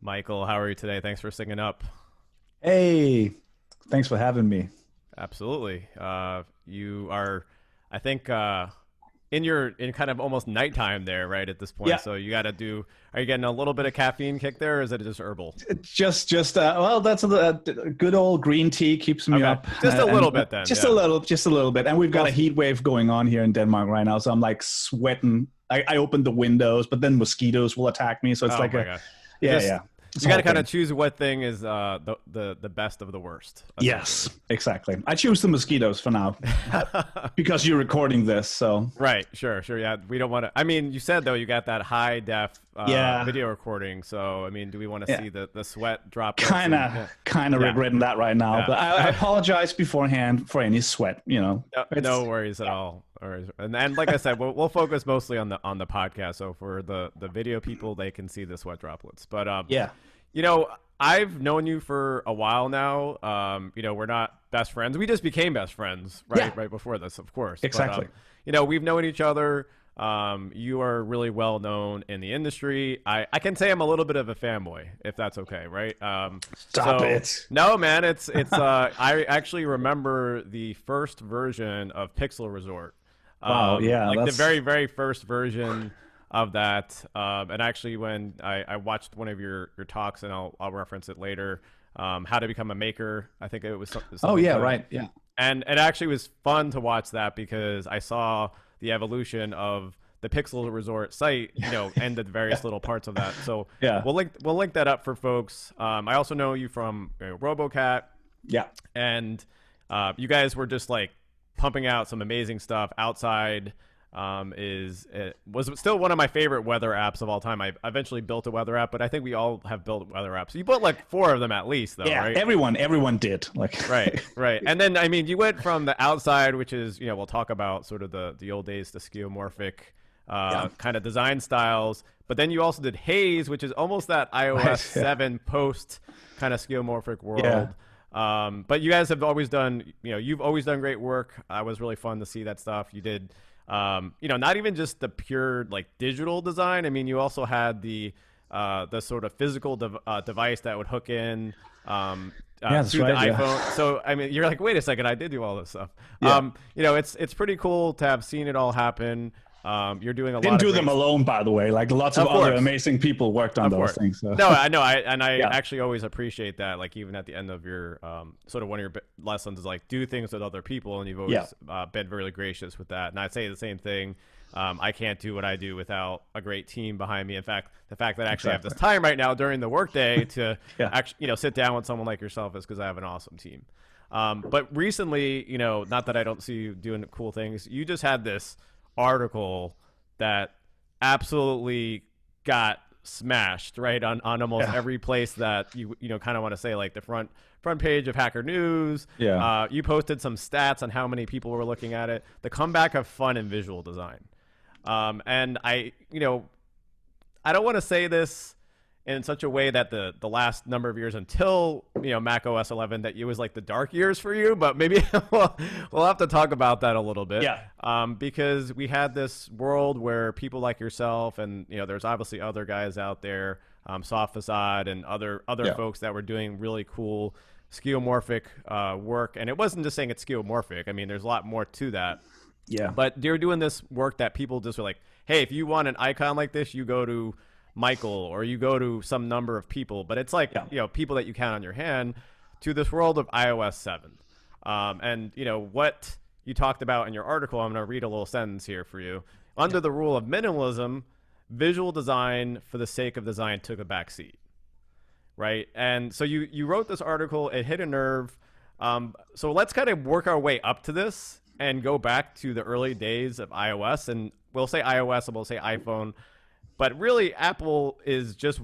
Michael, how are you today? Thanks for singing up. Hey, thanks for having me. Absolutely. You are, I think, in kind of almost nighttime there, right, at this point. Yeah, So you got to do, are you getting a little bit of caffeine kick there, or is it just herbal? well, that's a good old green tea keeps me Okay. up, Just a and little bit then. just a Yeah. little, just a little bit. And we've got Well, a heat wave going on here in Denmark right now, so I'm like sweating. I opened the windows, but then mosquitoes will attack me, so it's oh like my a gosh. It yeah, just, yeah, it's you a got whole to kind of thing. choose what thing is the best of the worst, Yes, essentially. exactly. I choose the mosquitoes for now because you're recording this, so Right, sure, yeah. We don't want to. I mean, you said though you got that high def yeah, video recording. So I mean, do we want to yeah. see the sweat droplets kind and of yeah, kind of yeah, regretting that right now, yeah. but I apologize beforehand for any sweat. No, It's no worries at all. And like I said, we'll focus mostly on the podcast. So for the video people, they can see the sweat droplets. But yeah, you know, I've known you for a while now. We're not best friends. We just became best friends yeah, right before this, of course. But exactly. we've known each other. You are really well known in the industry. I can say I'm a little bit of a fanboy, if that's okay, right? Stop it. No, man, it's I actually remember the first version of Pixel Resort, Wow, yeah, like the that's very very first version of that. And actually, when I watched one of your talks, and I'll reference it later, how to become a maker. I think it was oh something yeah, to, right, yeah, and it actually was fun to watch that because I saw the evolution of the Pixel Resort site, and the yeah, various little parts of that. So yeah, we'll link that up for folks. I also know you from RoboCat, yeah. and you guys were just like pumping out some amazing stuff. Outside was still one of my favorite weather apps of all time. I eventually built a weather app, but I think we all have built weather apps. You built like four of them at least, though, Yeah, right? everyone did. Like, Right. And then I mean, you went from the outside, which is we'll talk about sort of the old days, the skeuomorphic yeah, kind of design styles. But then you also did Haze, which is almost that iOS right, yeah, 7 post kind of skeuomorphic yeah, world. But you guys have always done, you've always done great work. It was really fun to see that stuff. You did, not even just the pure like digital design. I mean, you also had the sort of physical device that would hook in yeah. That's to the right. Yeah, iPhone. So I mean, you're like, wait a second, I did do all this stuff. yeah. It's pretty cool to have seen it all happen. You're doing a Didn't lot of do them great. alone, by the way. Like lots of Of other course. amazing people worked on Of those course. things. So No, I know. I yeah, actually always appreciate that. Like even at the end of your sort of one of your lessons is like do things with other people, and you've yeah, always been really gracious with that. And I'd say the same thing. I can't do what I do without a great team behind me. In fact, the fact that I actually have this exactly. time right now during the workday to Yeah, actually sit down with someone like yourself is because I have an awesome team. But recently, not that I don't see you doing cool things, you just had this article that absolutely got smashed right on almost yeah, every place that you kind of want to say, like the front page of Hacker News. yeah. You posted some stats on how many people were looking at it. The comeback of fun and visual design. And I don't want to say this in such a way that the last number of years until Mac OS 11 that it was like the dark years for you, but maybe we'll have to talk about that a little bit. Yeah. Because we had this world where people like yourself and there's obviously other guys out there, Soft Facade and other Yeah. folks that were doing really cool skeuomorphic work, and it wasn't just saying it's skeuomorphic. I mean, there's a lot more to that. Yeah. But they're doing this work that people just are like, hey, if you want an icon like this, you go to Michael or you go to some number of people. But it's like, Yeah. people that you count on your hand to this world of iOS 7. And, what you talked about in your article, I'm going to read a little sentence here for you. Under the rule of minimalism, visual design for the sake of design took a back seat. Right. And so you wrote this article, it hit a nerve. So let's kind of work our way up to this and go back to the early days of iOS. And we'll say iOS and we'll say iPhone. But really, Apple is just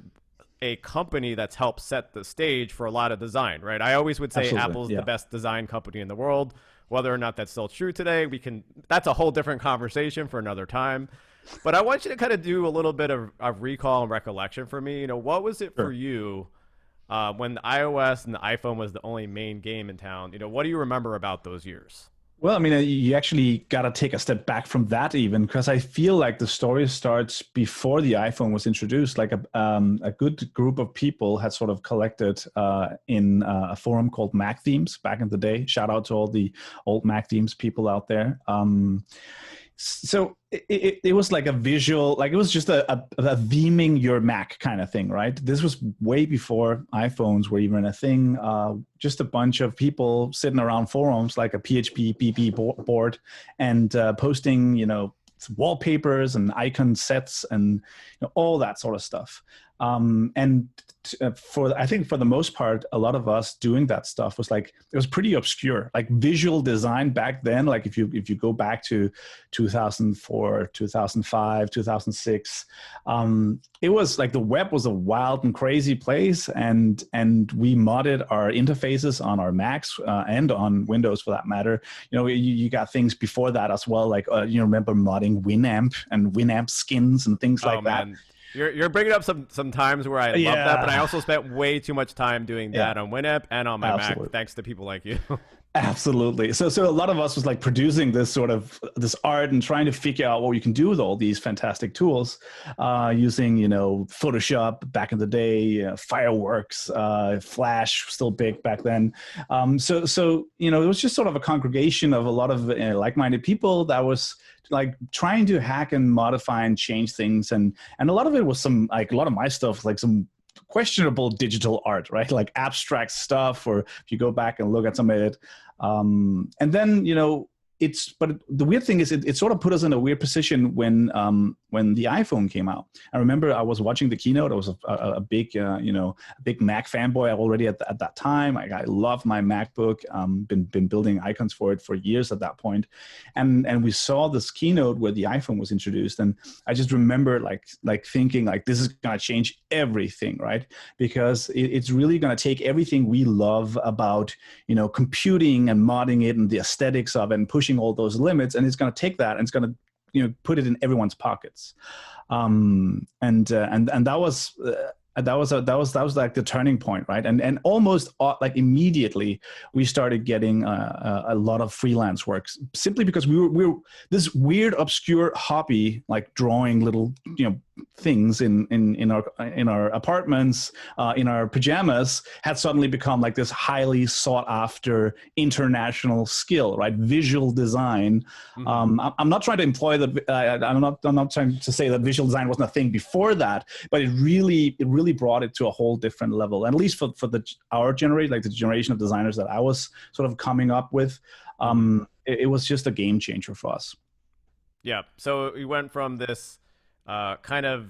a company that's helped set the stage for a lot of design, right? I always would say Absolutely. Apple's the Yeah. best design company in the world. Whether or not that's still true today, that's a whole different conversation for another time. But I want you to kind of do a little bit of recall and recollection for me. What was it for Sure. you when the iOS and the iPhone was the only main game in town? What do you remember about those years? Well, I mean, you actually got to take a step back from that, even because I feel like the story starts before the iPhone was introduced. Like a good group of people had sort of collected in a forum called Mac Themes back in the day. Shout out to all the old Mac Themes people out there. So it was like a visual, like it was just a theming your Mac kind of thing, right? This was way before iPhones were even a thing. Just a bunch of people sitting around forums like a PHP BP board and posting, wallpapers and icon sets and all that sort of stuff. And I think for the most part, a lot of us doing that stuff was like, it was pretty obscure. Like visual design back then, like if you go back to 2004, 2005, 2006, it was like the web was a wild and crazy place, and we modded our interfaces on our Macs and on Windows for that matter. You got things before that as well, like remember modding Winamp and Winamp skins and things like that. Man. You're bringing up some times where I love that, but I also spent way too much time doing that on Winamp and on my Mac, thanks to people like you. Absolutely. So a lot of us was like producing this art and trying to figure out what you can do with all these fantastic tools, using Photoshop back in the day, Fireworks, Flash still big back then. So it was just sort of a congregation of a lot of like-minded people that was like trying to hack and modify and change things, and a lot of it was some, like a lot of my stuff, like some questionable digital art, right? Like abstract stuff, or if you go back and look at some of it. And then, but the weird thing is it sort of put us in a weird position when the iPhone came out. I remember I was watching the keynote. I was a big, big Mac fanboy already at that time. I love my MacBook. Been building icons for it for years at that point. And we saw this keynote where the iPhone was introduced. And I just remember like thinking like, this is going to change everything, right? Because it's really going to take everything we love about, computing and modding it and the aesthetics of it and pushing all those limits, and it's going to take that and it's going to put it in everyone's pockets, and that was like the turning point, right? And almost like immediately we started getting a lot of freelance work, simply because we were this weird obscure hobby, like drawing little things in our apartments, in our pajamas, had suddenly become like this highly sought after international skill, right? Visual design. Mm-hmm. I'm not trying to employ that. I'm not trying to say that visual design wasn't a thing before that, but it really brought it to a whole different level. And at least for our generation, like the generation of designers that I was sort of coming up with, it was just a game changer for us. Yeah. So we went from this kind of,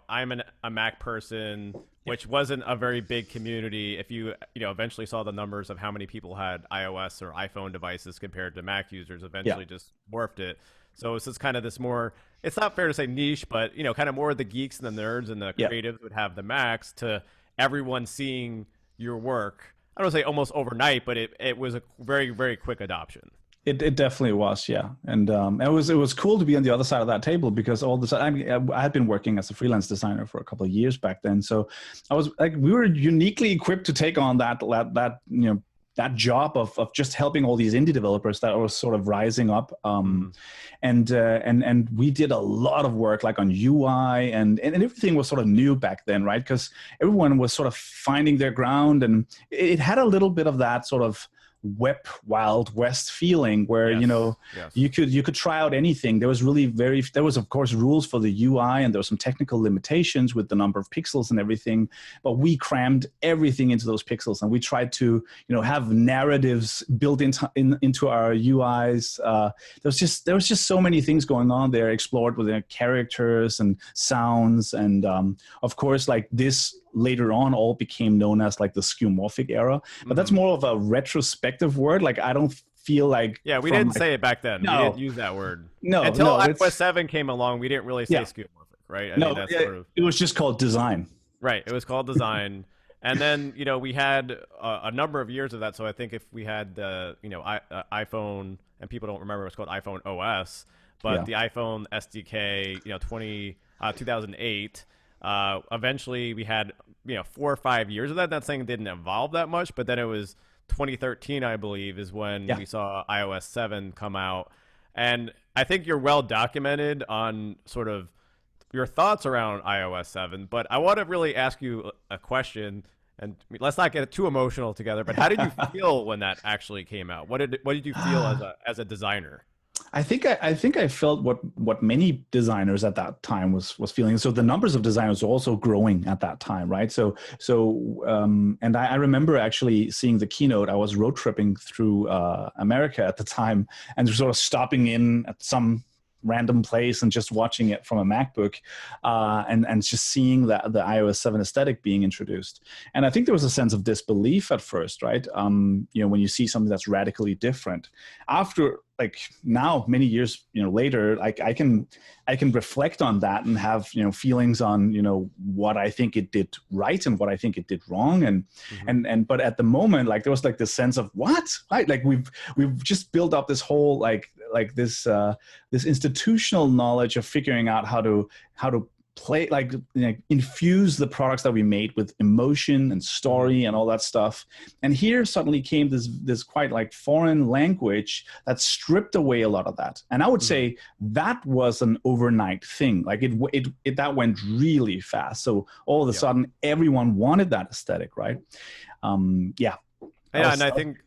I'm a Mac person, which wasn't a very big community. If you eventually saw the numbers of how many people had iOS or iPhone devices compared to Mac users, eventually just morphed it. So it's just kind of this more, it's not fair to say niche, but, kind of more the geeks and the nerds and the creatives would have the Macs, to everyone seeing your work. I don't say almost overnight, but it was a very, very quick adoption. It definitely was, yeah, and it was cool to be on the other side of that table, because all this, I had been working as a freelance designer for a couple of years back then, so I was like, we were uniquely equipped to take on that job of just helping all these indie developers that were sort of rising up, and we did a lot of work like on UI, and everything was sort of new back then, right? Because everyone was sort of finding their ground, and it had a little bit of that sort of web Wild West feeling where you could try out anything. There was of course rules for the UI, and there were some technical limitations with the number of pixels and everything, but we crammed everything into those pixels, and we tried to have narratives built into our UIs. There was just so many things going on there, explored with characters and sounds, and of course, like this later on all became known as like the skeuomorphic era, but that's more of a retrospective word. Like I don't feel like we didn't say it back then. We didn't use that word until iOS 7 came along. We didn't really say skeuomorphic, right? It was just called design. Right, it was called design. And then we had a number of years of that. So I think if we had the iPhone, and people don't remember, it was called iPhone OS, but the iPhone SDK 2008. Eventually we had 4 or 5 years of that. Not saying it didn't evolve that much, but then it was 2013, I believe, is when Yeah. we saw iOS 7 come out. And I think you're well documented on sort of your thoughts around iOS 7. But I want to really ask you a question, and let's not get too emotional together. But how did you feel when that actually came out? What did you feel as a designer? I think I felt what many designers at that time was feeling. So the numbers of designers were also growing at that time, right? And I remember actually seeing the keynote. I was road tripping through America at the time, and sort of stopping in at some random place and just watching it from a MacBook, and just seeing that the iOS 7 aesthetic being introduced. And I think there was a sense of disbelief at first, right? When you see something that's radically different. After, like, now, many years later, like I can reflect on that and have feelings on what I think it did right and what I think it did wrong, and but at the moment, like, there was like this sense of what, right? Like we've just built up this whole this institutional knowledge of figuring out how to play, infuse the products that we made with emotion and story and all that stuff. And here suddenly came this quite like foreign language that stripped away a lot of that. And I would say that was an overnight thing. Like it that went really fast. So all of a sudden everyone wanted that aesthetic, right? Yeah, and I think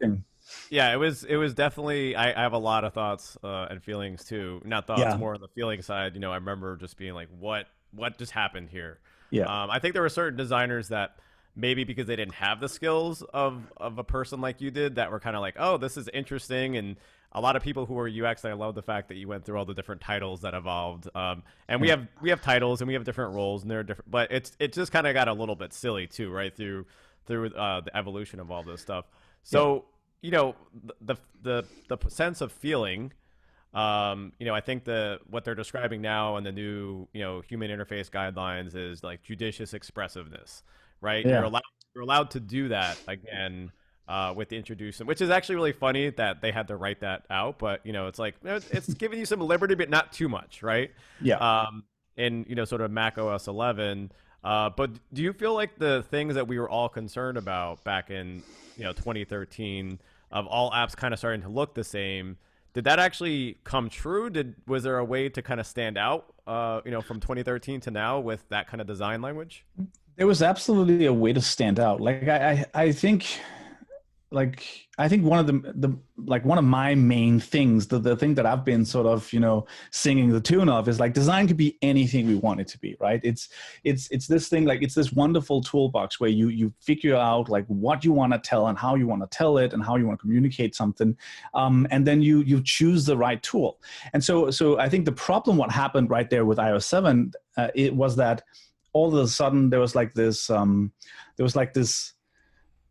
yeah, it was definitely. I have a lot of thoughts and feelings too. Not thoughts, more on the feeling side. I remember just being like, what just happened here? Yeah. I think there were certain designers that maybe because they didn't have the skills of a person like you did, that were kind of like, oh, this is interesting. And a lot of people who are UX, I love the fact that you went through all the different titles that evolved. And we have titles and we have different roles and they're different, but it just kind of got a little bit silly too, right? Through the evolution of all this stuff. So. The sense of feeling, I think what they're describing now in the new, human interface guidelines is like judicious expressiveness, right? Yeah. You're allowed to do that again with the introduction, which is actually really funny that they had to write that out. But it's like it's giving you some liberty, but not too much, right? Yeah. In sort of Mac OS 11. But do you feel like the things that we were all concerned about back in 2013? Of all apps kind of starting to look the same, did that actually come true? Was there a way to kind of stand out, from 2013 to now with that kind of design language? There was absolutely a way to stand out. Like I think, one of my main things, the thing that I've been sort of singing the tune of, is like design could be anything we want it to be, right? It's this thing, like it's this wonderful toolbox where you figure out like what you want to tell and how you want to tell it and how you want to communicate something, and then you choose the right tool. And so I think the problem, what happened right there with iOS 7, it was that all of a sudden there was like this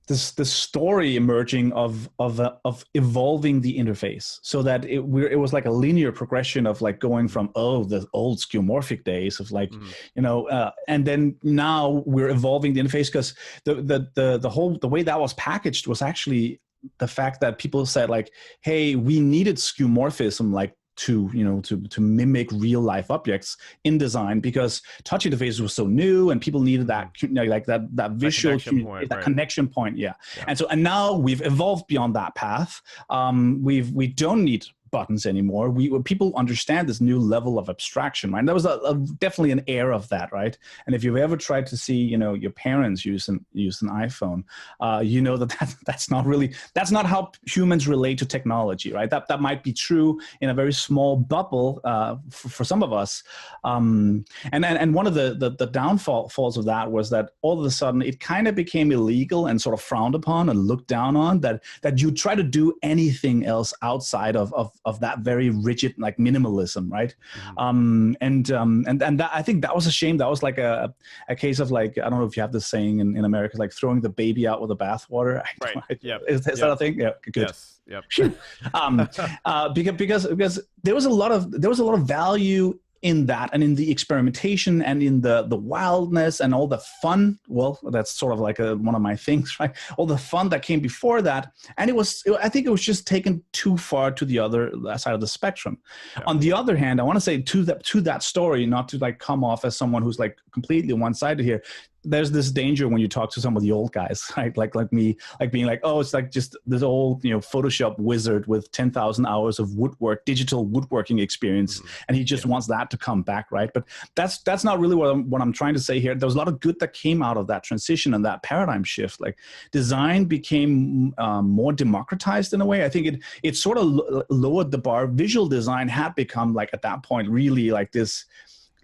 this story emerging of evolving the interface, so that it was like a linear progression of like going from the old skeuomorphic days of like and then now we're evolving the interface, because the way that was packaged was actually the fact that people said like, hey, we needed skeuomorphism like to mimic real life objects in design, because touch interfaces was so new and people needed that that visual connection point. Yeah. And now we've evolved beyond that path. We don't need buttons anymore. People understand this new level of abstraction, right? And that was definitely an era of that, right? And if you've ever tried to see, your parents use an iPhone, that's not how humans relate to technology, right? That might be true in a very small bubble for some of us. And one of the downfalls of that was that all of a sudden it kind of became illegal and sort of frowned upon and looked down on, that you try to do anything else outside of that very rigid like minimalism, right? And that, I think that was a shame. That was like a case of like, I don't know if you have this saying in America, like throwing the baby out with the bathwater. Right. Yeah. Is that a thing? Yeah. Good. Yes. Yep. Because there was a lot of value in that, and in the experimentation, and in the wildness and all the fun. Well, that's sort of like one of my things, right? All the fun that came before that, and I think it was just taken too far to the other side of the spectrum. Yeah. On the other hand, I want to say to that story, not to like come off as someone who's like completely one-sided here. there's this danger when you talk to some of the old guys, right? Like me, like being like, oh, it's like just this old, Photoshop wizard with 10,000 hours of digital woodworking experience, Mhm. and he just Yeah. wants that to come back, right? But that's not really what I'm trying to say here. There was a lot of good that came out of that transition and that paradigm shift. Like design became more democratized in a way. I think it sort of lowered the bar. Visual design had become like at that point really like this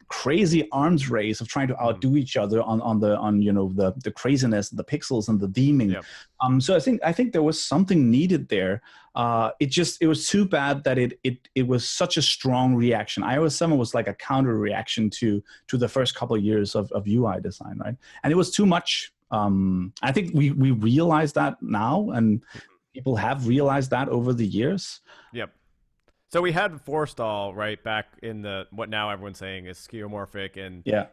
crazy arms race of trying to Mhm. outdo each other on the craziness, the pixels and the theming. Yep. So I think there was something needed there. It was too bad that it was such a strong reaction. iOS 7 was like a counter reaction to the first couple of years of UI design, right? And it was too much. I think we realize that now, and people have realized that over the years. Yep. So we had Forstall right back in the what now everyone's saying is skeuomorphic, and Yeah.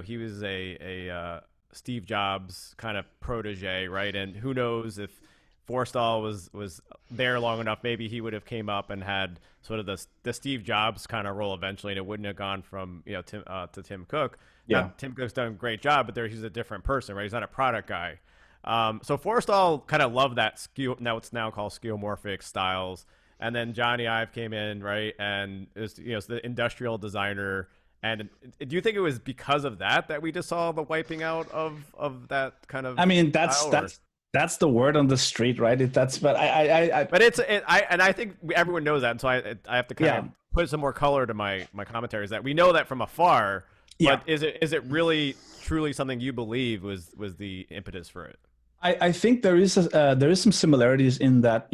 he was a Steve Jobs kind of protege, right? And who knows if Forstall was there long enough, maybe he would have came up and had sort of the Steve Jobs kind of role eventually, and it wouldn't have gone from Tim to Tim Cook. Yeah. Now Tim Cook's done a great job, but he's a different person, right? He's not a product guy. So Forstall kind of loved that now it's now called skeuomorphic styles. And then Johnny Ive came in, right, and is the industrial designer. And do you think it was because of that we just saw the wiping out of that kind of? I mean, style, that's the word on the street, right? But but I think everyone knows that, and so I have to kind of put some more color to my commentary. Is that we know that from afar, Yeah. but is it really truly something you believe was the impetus for it? I think there is some similarities in that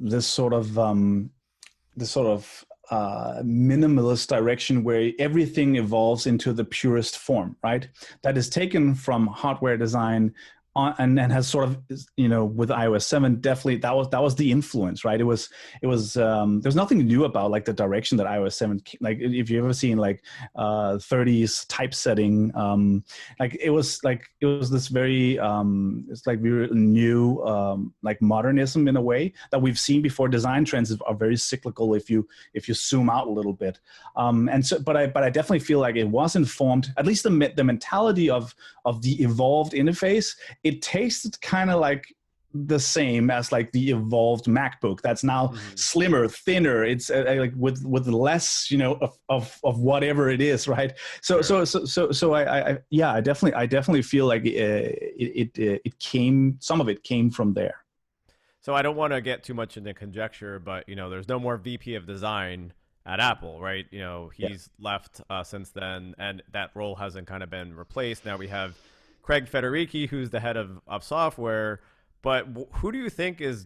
this sort of minimalist direction where everything evolves into the purest form, right? That is taken from hardware design and has sort of with iOS 7 definitely that was the influence, right? It was there's nothing new about like the direction that iOS 7 like if you've ever seen like 30s typesetting, like it was this very it's like very new like modernism in a way that we've seen before. Design trends are very cyclical if you zoom out a little bit, and so but I definitely feel like it was informed, at least the mentality of the evolved interface. It tasted kind of like the same as like the evolved MacBook that's now slimmer, thinner. It's like with less, of whatever it is, right? So Sure. I definitely feel like it came. Some of it came from there. So I don't want to get too much into conjecture, but there's no more VP of design at Apple, right? He's left since then, and that role hasn't kind of been replaced. Now we have Craig Federighi, who's the head of software. But who do you think is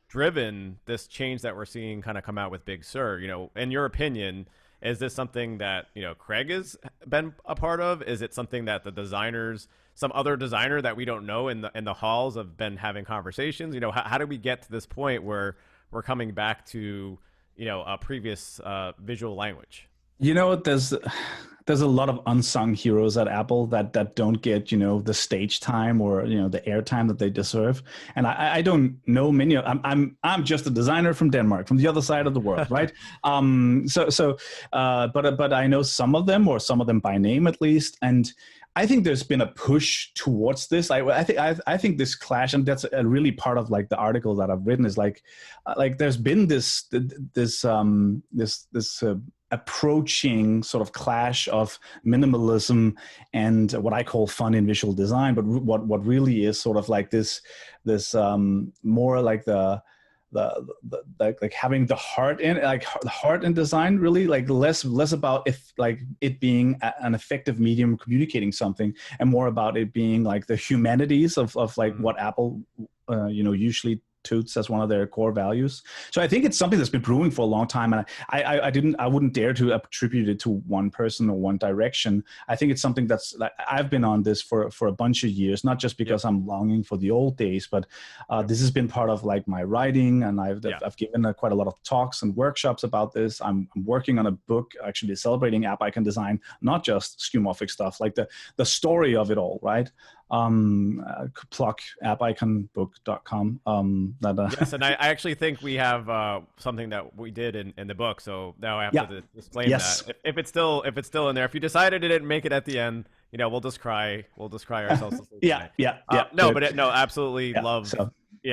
driven this change that we're seeing kind of come out with Big Sur? In your opinion, is this something that Craig has been a part of? Is it something that the designers, some other designer that we don't know in the halls, have been having conversations? How do we get to this point where we're coming back to a previous visual language? There's a lot of unsung heroes at Apple that don't get the stage time or the airtime that they deserve, and I don't know many. I'm just a designer from Denmark, from the other side of the world, right? But I know some of them, or some of them by name at least, and I think there's been a push towards this. I think this clash, and that's a really part of like the article that I've written, is like there's been this approaching sort of clash of minimalism and what I call fun in visual design, but what really is sort of like this more like the like having the heart in, like the heart in design, really like less about if like it being an effective medium communicating something, and more about it being like the humanities of like what Apple usually toots as one of their core values. So I think it's something that's been brewing for a long time, and I wouldn't dare to attribute it to one person or one direction. I think it's something that's like I've been on this for a bunch of years, not just because I'm longing for the old days, but this has been part of like my writing, and I've given quite a lot of talks and workshops about this. I'm working on a book actually celebrating app icon design, not just skeuomorphic stuff, like the story of it all, right? Plug appiconbook.com. Yes, and I actually think we have something that we did in the book. So now I have to explain that. If it's still in there, if you decided it didn't make it at the end, we'll just cry ourselves to sleep Yeah, tonight. yeah, yeah. No, Good. but no, absolutely Yeah. love So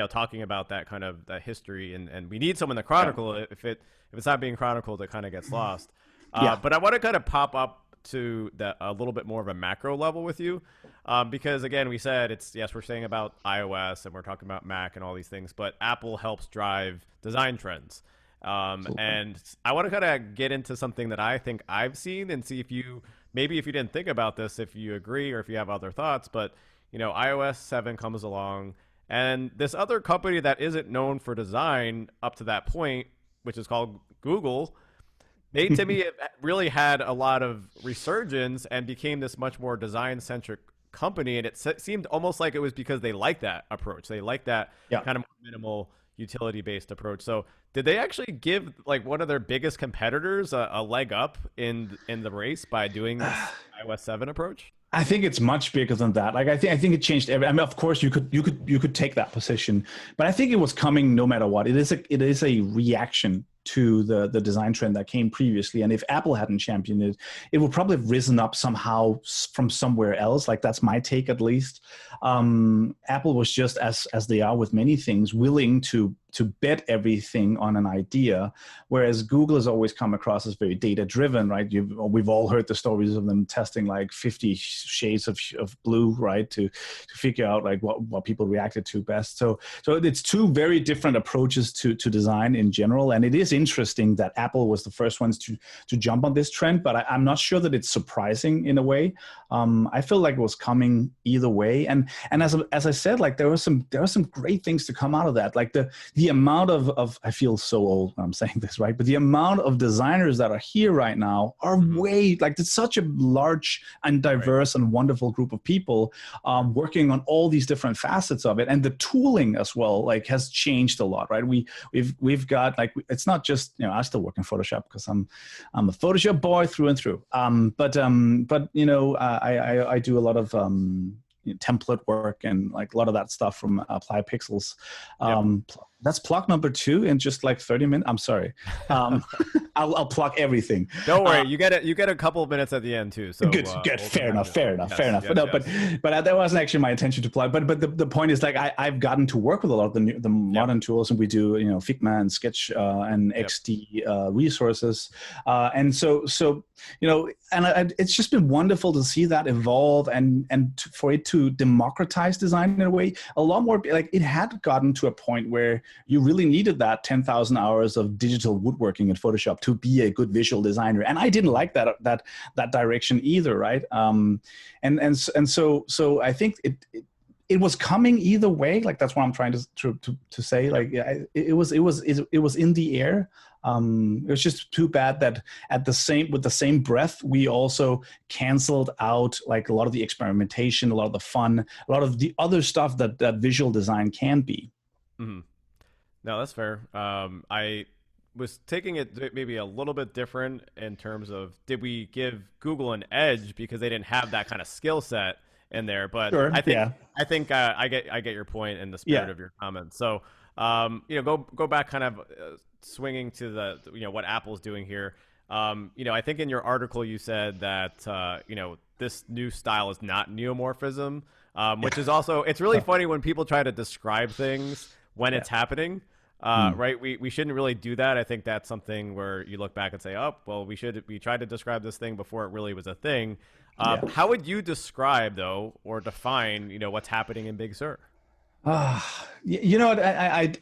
talking about that kind of that history, and we need someone to yeah, chronicle it. If it's not being chronicled, it kind of gets lost. yeah. But I want to kind of pop up to that a little bit more of a macro level with you, because again, we said it's yes, we're saying about iOS and we're talking about Mac and all these things, but Apple helps drive design trends. Absolutely. And I want to kind of get into something that I think I've seen and see if you maybe if you didn't think about this, if you agree or if you have other thoughts. But iOS 7 comes along, and this other company that isn't known for design up to that point, which is called Google, they to me it really had a lot of resurgence and became this much more design centric company. And it seemed almost like it was because they like that approach. They like that Yeah. kind of more minimal utility based approach. So did they actually give like one of their biggest competitors a leg up in the race by doing this iOS 7 approach? I think it's much bigger than that. Like I think it changed every. I mean, of course, you could take that position, but I think it was coming no matter what. It is a reaction to the design trend that came previously, and if Apple hadn't championed it, it would probably have risen up somehow from somewhere else. Like that's my take, at least. Apple was just as they are with many things, willing to bet everything on an idea, whereas Google has always come across as very data driven, right? We've all heard the stories of them testing like 50 shades of blue, right, to figure out like what people reacted to best. So it's two very different approaches to design in general, and it is interesting that Apple was the first ones to jump on this trend, but I'm not sure that it's surprising in a way. I feel like it was coming either way, and as I said, like there were some great things to come out of that, like the amount of I feel so old when I'm saying this, right? But the amount of designers that are here right now are way, like it's such a large and diverse and wonderful group of people working on all these different facets of it, and the tooling as well, like has changed a lot, right? We've got like, it's not just, I still work in Photoshop because I'm a Photoshop boy through and through. But I do a lot of template work and like a lot of that stuff from Apply Pixels. That's plug number 2 in just like 30 minutes. I'm sorry. I'll plug everything. Don't worry, you get a couple of minutes at the end too. So good. We'll Fair enough. Yes, But no, yes. but that wasn't actually my intention to plug. But the point is, like, I've gotten to work with a lot of the modern tools, and we do Figma and Sketch and XD resources, and so it's just been wonderful to see that evolve and for it to democratize design in a way. A lot more, like, it had gotten to a point where you really needed that 10,000 hours of digital woodworking in Photoshop to be a good visual designer, and I didn't like that direction either, right? So I think it was coming either way. Like that's what I'm trying to say. Like it was in the air. It was just too bad that with the same breath, we also canceled out like a lot of the experimentation, a lot of the fun, a lot of the other stuff that visual design can be. Mm-hmm. No, that's fair. I was taking it maybe a little bit different in terms of, did we give Google an edge because they didn't have that kind of skill set in there? But Sure, I think I get your point in the spirit of your comments. So go back kind of swinging to the what Apple's doing here. I think in your article you said that this new style is not neomorphism, which is also, it's really funny when people try to describe things when it's happening. Right, we shouldn't really do that. I think that's something where you look back and say, oh well, we tried to describe this thing before it really was a thing. How would you describe though, or define what's happening in Big Sur? I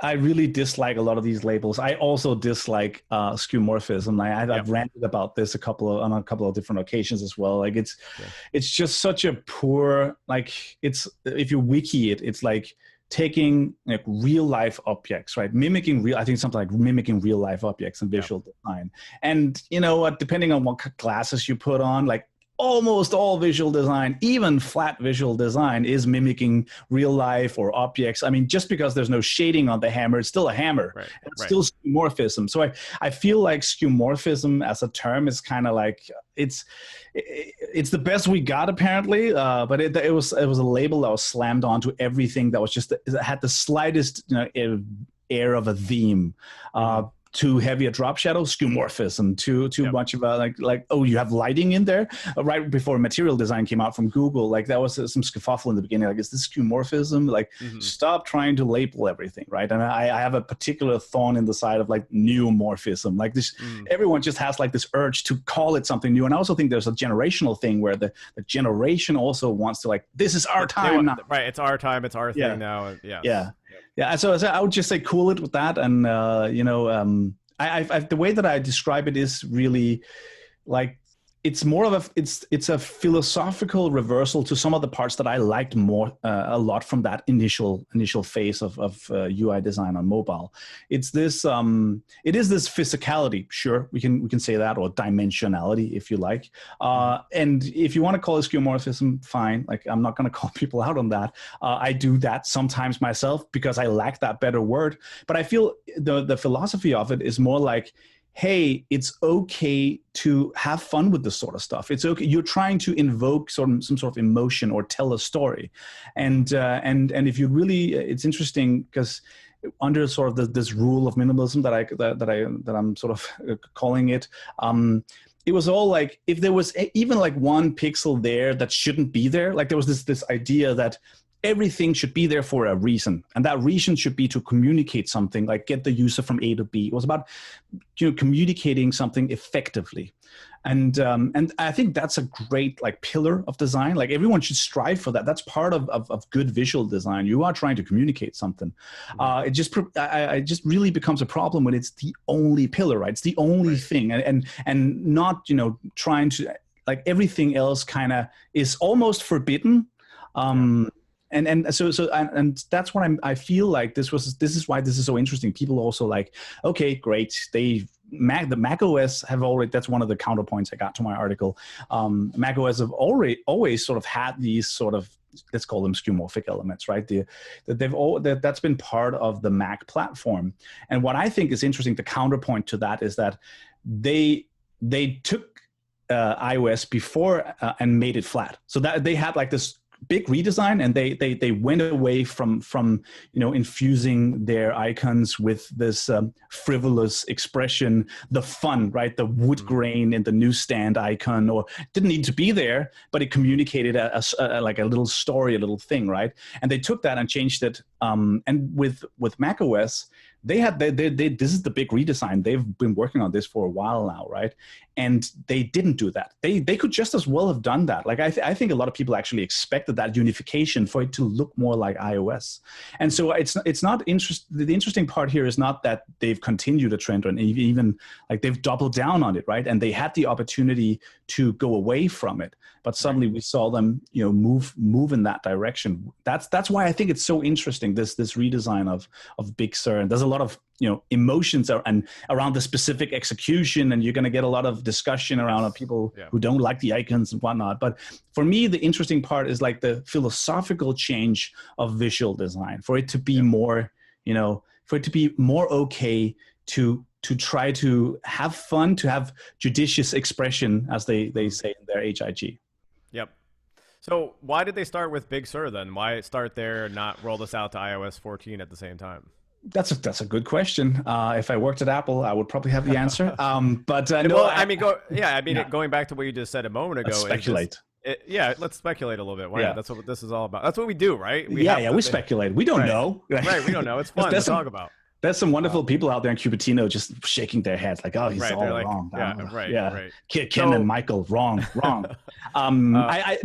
really dislike a lot of these labels. I also dislike skeuomorphism. I've ranted about this on a couple of different occasions as well. Like it's just such a poor, like, it's, if you wiki it, it's like taking like real life objects, right? I think something like mimicking real life objects in visual design. And depending on what glasses you put on, like almost all visual design, even flat visual design, is mimicking real life or objects. I mean, just because there's no shading on the hammer, it's still a hammer. Right. It's still skeuomorphism. So I feel like skeuomorphism as a term is kind of like, it's the best we got apparently, but it was a label that was slammed onto everything that was just, it had the slightest air of a theme. too heavy a drop shadow, skeuomorphism, too Yep. much of a like oh, you have lighting in there. Right before material design came out from Google, like that was some scuffle in the beginning. Like, is this skeuomorphism? Like, stop trying to label everything, right? And I have a particular thorn in the side of like neomorphism. Like this, everyone just has like this urge to call it something new. And I also think there's a generational thing where the generation also wants to like, this is our time now. Right, it's our time, it's our thing now. Yeah. So I would just say cool it with that, and the way that I describe it is really like it's more of it's a philosophical reversal to some of the parts that I liked more a lot from that initial phase of UI design on mobile. It's this it is this physicality, sure, we can say that, or dimensionality if you like, and if you want to call it skeuomorphism, fine. Like, I'm not going to call people out on that. I do that sometimes myself because I lack that better word, but I feel the philosophy of it is more like, hey, it's okay to have fun with this sort of stuff. It's okay. You're trying to invoke some sort of emotion or tell a story, and if you really, it's interesting because under sort of this rule of minimalism that I'm sort of calling it. It was all like, if there was even like one pixel there that shouldn't be there, like there was this idea that everything should be there for a reason, and that reason should be to communicate something, like get the user from A to B. It was about communicating something effectively, and I think that's a great like pillar of design. Like, everyone should strive for that. That's part of good visual design. You are trying to communicate something. It just really becomes a problem when it's the only pillar, right? It's the only thing, and not trying to, like, everything else kind of is almost forbidden. And so that's what I feel like this is why this is so interesting. People also like, okay, great. The Mac OS have already, that's one of the counterpoints I got to my article. Mac OS have always sort of had these sort of, let's call them skeuomorphic elements, right? That's been part of the Mac platform. And what I think is interesting, the counterpoint to that is that they took iOS before and made it flat. So that they had like this big redesign, and they went away from infusing their icons with this frivolous expression, the fun, right? The wood grain in the newsstand icon, or didn't need to be there, but it communicated like a little story, a little thing, right? And they took that and changed it. And with Mac OS, this is the big redesign. They've been working on this for a while now, right? And they didn't do that. They could just as well have done that. Like, I think a lot of people actually expected that unification for it to look more like iOS. And so it's not the interesting part here is not that they've continued a trend, or even like they've doubled down on it, right? And they had the opportunity to go away from it, but suddenly we saw them, move in that direction. That's why I think it's so interesting, this redesign of Big Sur. And there's a lot of emotions around the specific execution, and you're going to get a lot of discussion around people who don't like the icons and whatnot. But for me, the interesting part is like the philosophical change of visual design, for it to be more, for it to be more okay to try to have fun, to have judicious expression, as they say in their HIG. Yep. So why did they start with Big Sur then? Why start there and not roll this out to iOS 14 at the same time? That's a good question. If I worked at Apple, I would probably have the answer. But no, well, going back to what you just said a moment ago. Let's speculate. Let's speculate a little bit. That's what this is all about. That's what we do, right? We speculate. We don't know. Right, we don't know. It's fun to talk about. There's some wonderful people out there in Cupertino just shaking their heads like, oh, he's all wrong. Right. Ken and Michael, wrong. I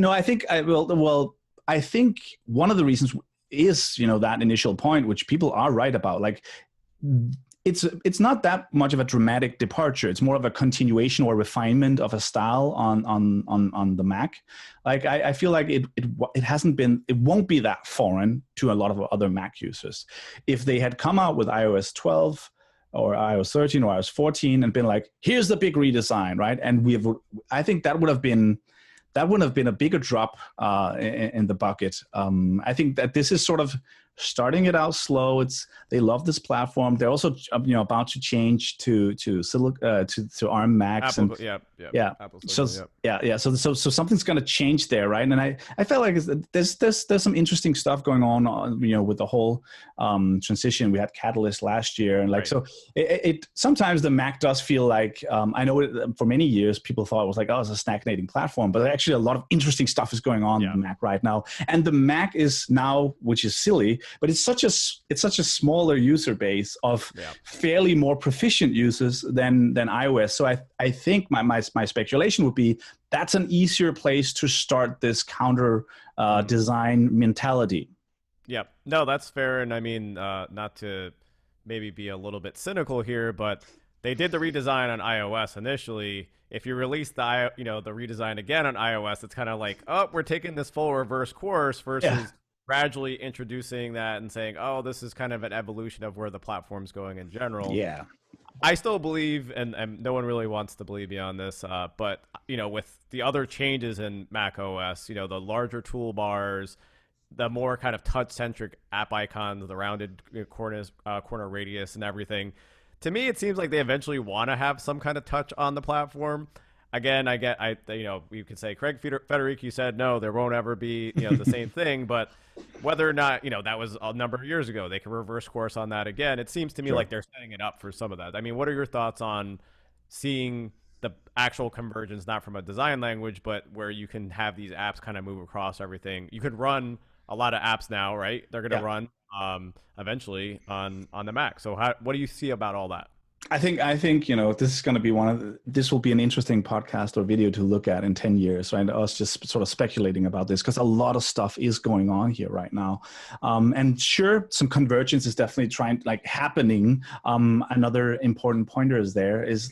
think one of the reasons is that initial point, which people are right about. Like, it's not that much of a dramatic departure. It's more of a continuation or refinement of a style on the Mac. Like, I feel like it won't be that foreign to a lot of other Mac users. If they had come out with iOS 12 or iOS 13 or iOS 14 and been like, here's the big redesign, right? And I think that wouldn't have been a bigger drop in the bucket. I think that this is sort of starting it out slow. They love this platform. They're also about to change to ARM Macs Apple, and yeah, yeah. Apple So Silicon, yeah. So something's going to change there, right? And I felt like there's some interesting stuff going on, with the whole transition. We had Catalyst last year, and right. so it sometimes the Mac does feel like I know for many years people thought it was like, oh, it's a stagnating platform, but actually a lot of interesting stuff is going on in the Mac right now. And the Mac is now, which is silly, but it's such a smaller user base of fairly more proficient users than iOS. So I think my speculation would be that's an easier place to start this counter design mentality. Yep. No, that's fair. And I mean, not to maybe be a little bit cynical here, but they did the redesign on iOS initially. If you release the redesign again on iOS, it's kind of like, oh, we're taking this full reverse course versus gradually introducing that and saying, oh, this is kind of an evolution of where the platform's going in general. Yeah. I still believe, and no one really wants to believe me on this, but with the other changes in Mac OS, the larger toolbars, the more kind of touch-centric app icons, the rounded corner radius, and everything. To me, it seems like they eventually want to have some kind of touch on the platform. Again, you could say Craig Federighi said no, there won't ever be the same thing, but whether or not that was a number of years ago, they can reverse course on that again. It seems to me like they're setting it up for some of that. I mean, what are your thoughts on seeing the actual convergence, not from a design language, but where you can have these apps kind of move across everything? You could run a lot of apps now, right? They're going to run eventually on the Mac. So what do you see about all that? I think this is going to be this will be an interesting podcast or video to look at in 10 years, right? Us just sort of speculating about this because a lot of stuff is going on here right now. And sure, some convergence is definitely happening. Another important pointer is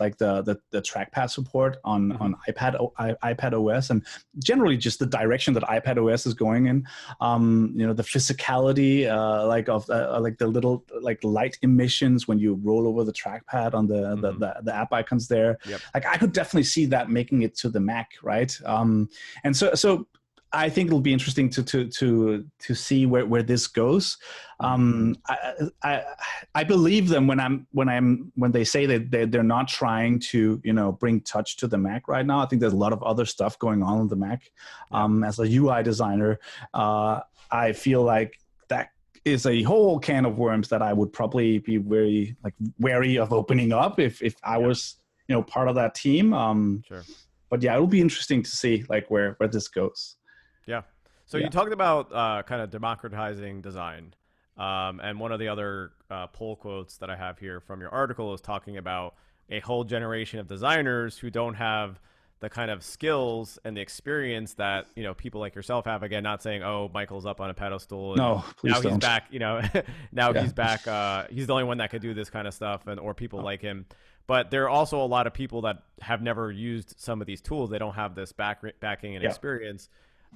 like the trackpad support on iPad OS, and generally just the direction that iPad OS is going in. The physicality like the little light emissions when you roll over the trackpad on the app icons there. Like I could definitely see that making it to the Mac, right? And so I think it'll be interesting to see where this goes. I believe them when they say that they're not trying to bring touch to the Mac right now. I think there's a lot of other stuff going on the Mac. As a UI designer, I feel like that is a whole can of worms that I would probably be very wary of opening up if I was part of that team. Sure. But yeah, it'll be interesting to see where this goes. Yeah. So you talked about kind of democratizing design, and one of the other pull quotes that I have here from your article is talking about a whole generation of designers who don't have the kind of skills and the experience that people like yourself have. Again, not saying, oh, Michael's up on a pedestal and no, please now don't. He's back. Now he's back. He's the only one that could do this kind of stuff, or people like him. But there are also a lot of people that have never used some of these tools. They don't have this backing and experience.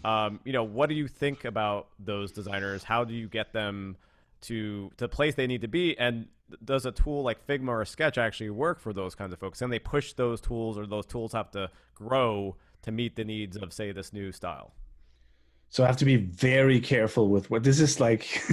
What do you think about those designers? How do you get them to the place they need to be? And does a tool like Figma or Sketch actually work for those kinds of folks? And they push those tools, or those tools have to grow to meet the needs of, say, this new style? So I have to be very careful with what this is like.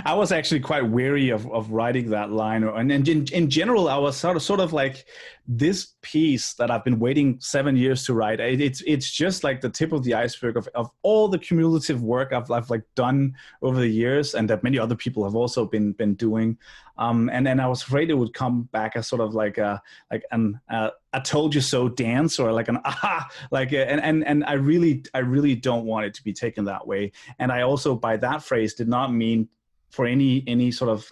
I was actually quite wary of writing that line. And in general, I was sort of like, this piece that I've been waiting 7 years to write, it's just like the tip of the iceberg of all the cumulative work I've done over the years, and that many other people have also been doing. And then I was afraid it would come back as sort of like a told you so dance, or like an aha, and I really don't want it to be taken that way. And I also, by that phrase, did not mean for any sort of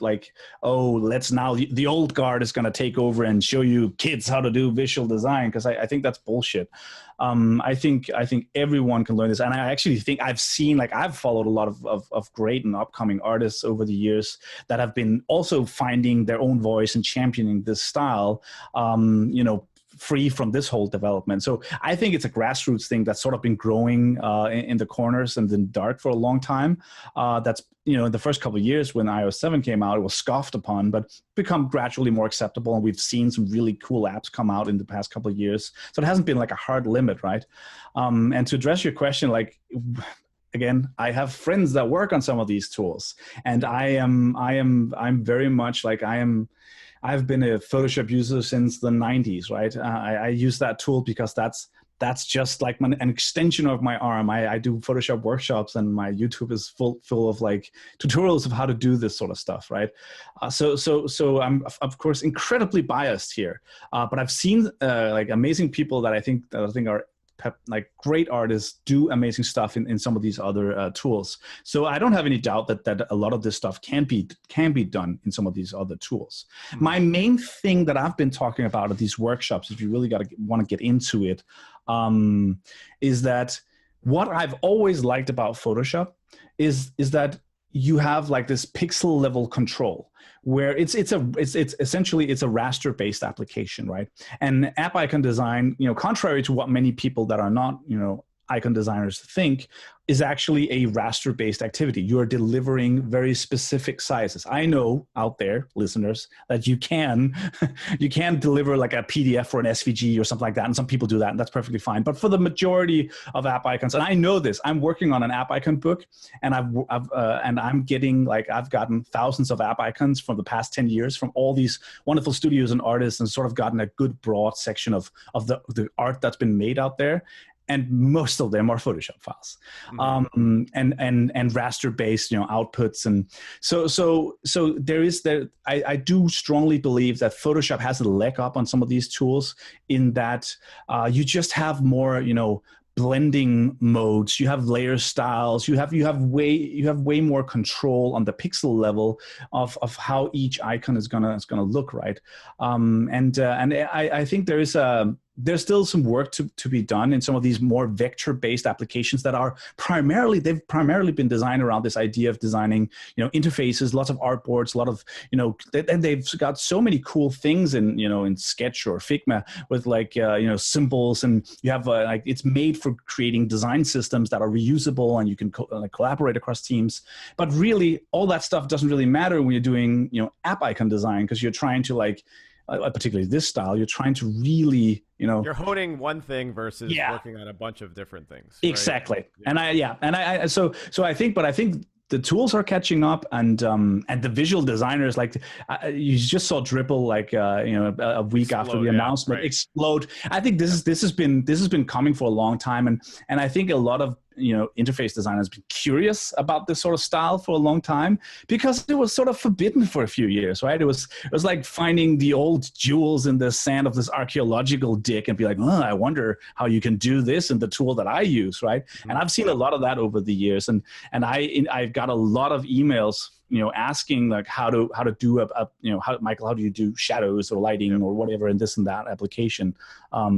oh, let's now the old guard is going to take over and show you kids how to do visual design, because I think that's bullshit. I think everyone can learn this, and I actually think I've seen I've followed a lot of great and upcoming artists over the years that have been also finding their own voice and championing this style. Free from this whole development. So I think it's a grassroots thing that's sort of been growing in the corners and in the dark for a long time. That's, in the first couple of years when iOS 7 came out, it was scoffed upon, but become gradually more acceptable. And we've seen some really cool apps come out in the past couple of years. So it hasn't been a hard limit, right? And to address your question, again, I have friends that work on some of these tools, and I'm very much like I've been a Photoshop user since the 90s, right? I use that tool because that's just like an extension of my arm. I do Photoshop workshops, and my YouTube is full of like tutorials of how to do this sort of stuff, right? So I'm of course incredibly biased here, but I've seen like amazing people that I think are like great artists do amazing stuff in some of these other tools. So I don't have any doubt that a lot of this stuff can be done in some of these other tools. Mm-hmm. My main thing that I've been talking about at these workshops, if you really want to get into it, is that what I've always liked about Photoshop is that you have like this pixel level control, where it's essentially a raster based application, right? And app icon design, contrary to what many people that are not, icon designers think, is actually a raster based activity. You are delivering very specific sizes. I know out there, listeners, that you can deliver like a PDF or an SVG or something like that, and some people do that, and that's perfectly fine. But for the majority of app icons, and I know this, I'm working on an app icon book, and I've gotten thousands of app icons from the past 10 years from all these wonderful studios and artists, and sort of gotten a good broad section of the art that's been made out there. And most of them are Photoshop files, and raster based, outputs. And so there is that. I do strongly believe that Photoshop has a leg up on some of these tools in that you just have more, blending modes, you have layer styles, you have way more control on the pixel level of how each icon is gonna look, right? And I think there's still some work to be done in some of these more vector-based applications that are they've primarily been designed around this idea of designing, interfaces, lots of artboards, a lot of, and they've got so many cool things in Sketch or Figma with like, symbols, and you have like it's made for creating design systems that are reusable, and you can collaborate across teams. But really, all that stuff doesn't really matter when you're doing, app icon design, because you're trying to like, particularly this style, you're trying to really, you're honing one thing versus working on a bunch of different things. Right? Exactly. Yeah. And so I think the tools are catching up, and the visual designers, like you just saw Dribble, like a week after the announcement, explode. I think this has been coming for a long time, and I think a lot of interface designers been curious about this sort of style for a long time, because it was sort of forbidden for a few years, right? It was like finding the old jewels in the sand of this archaeological dig and be like, oh, I wonder how you can do this in the tool that I use, right? Mm-hmm. And I've seen a lot of that over the years, and I've got a lot of emails asking like how to do Michael, how do you do shadows or lighting or whatever in this and that application?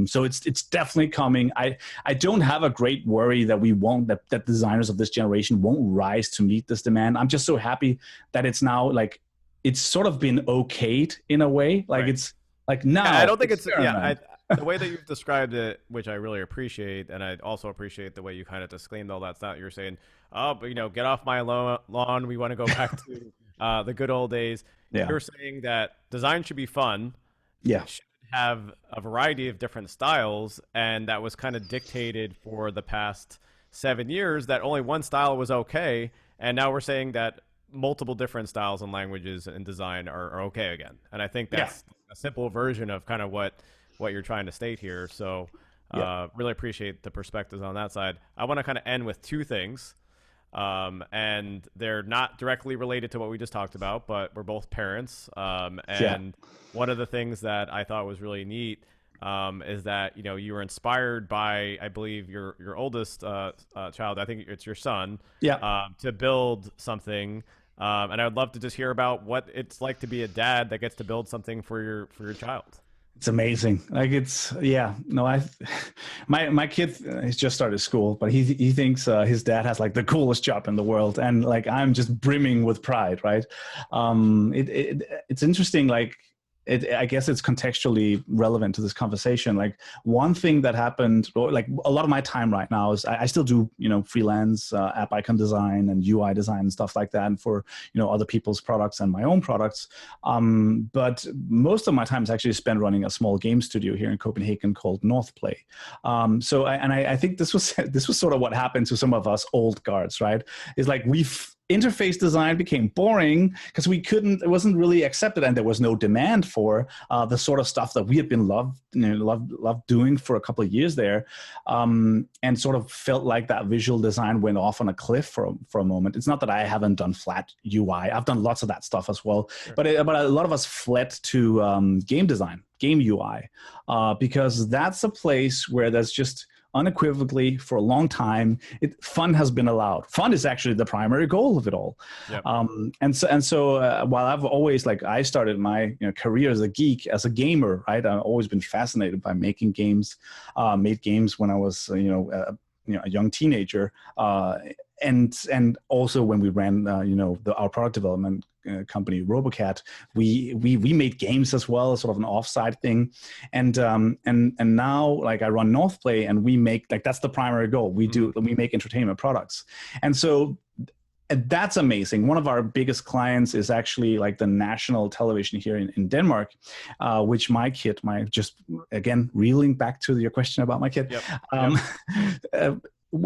So it's definitely coming. I don't have a great worry that designers of this generation won't rise to meet this demand. I'm just so happy that it's now like, it's sort of been okayed in a way. Like it's like now. Yeah, I don't think the way that you've described it, which I really appreciate, and I also appreciate the way you kind of disclaimed all that stuff. You're saying, oh, but get off my lawn. We want to go back to the good old days. Yeah. You're saying that design should be fun. Yeah. It should have a variety of different styles, and that was kind of dictated for the past 7 years that only one style was okay, and now we're saying that multiple different styles and languages and design are okay again. And I think that's a simple version of kind of what you're trying to state here. So really appreciate the perspectives on that side. I want to kind of end with two things. And they're not directly related to what we just talked about, but we're both parents. And one of the things that I thought was really neat is that, you were inspired by, I believe, your oldest child, I think it's your son, to build something. And I would love to just hear about what it's like to be a dad that gets to build something for your child. It's amazing. Like my kid has just started school, but he thinks his dad has like the coolest job in the world, and like I'm just brimming with pride, right? It's interesting. Like I guess it's contextually relevant to this conversation. Like one thing that happened, or like a lot of my time right now is I still do, freelance app icon design and UI design and stuff like that, and for, other people's products and my own products. But most of my time is actually spent running a small game studio here in Copenhagen called Northplay. I think this was sort of what happened to some of us old guards, right? Is like interface design became boring because it wasn't really accepted, and there was no demand for the sort of stuff that we had been loved doing for a couple of years there, and sort of felt like that visual design went off on a cliff for a moment. It's not that I haven't done flat UI. I've done lots of that stuff as well, sure. but a lot of us fled to game design, game UI, because that's a place where there's just unequivocally for a long time, fun has been allowed. Fun is actually the primary goal of it all. Yep. And so while I've always, I started my career as a geek, as a gamer, right? I've always been fascinated by making games. Made games when I was a young teenager, and also when we ran our product development company Robocat, we made games as well, sort of an offside thing, and now I run Northplay, and we make that's the primary goal. We make entertainment products, and so that's amazing. One of our biggest clients is actually the national television here in Denmark, which my kid, just again reeling back to your question about my kid. Yep.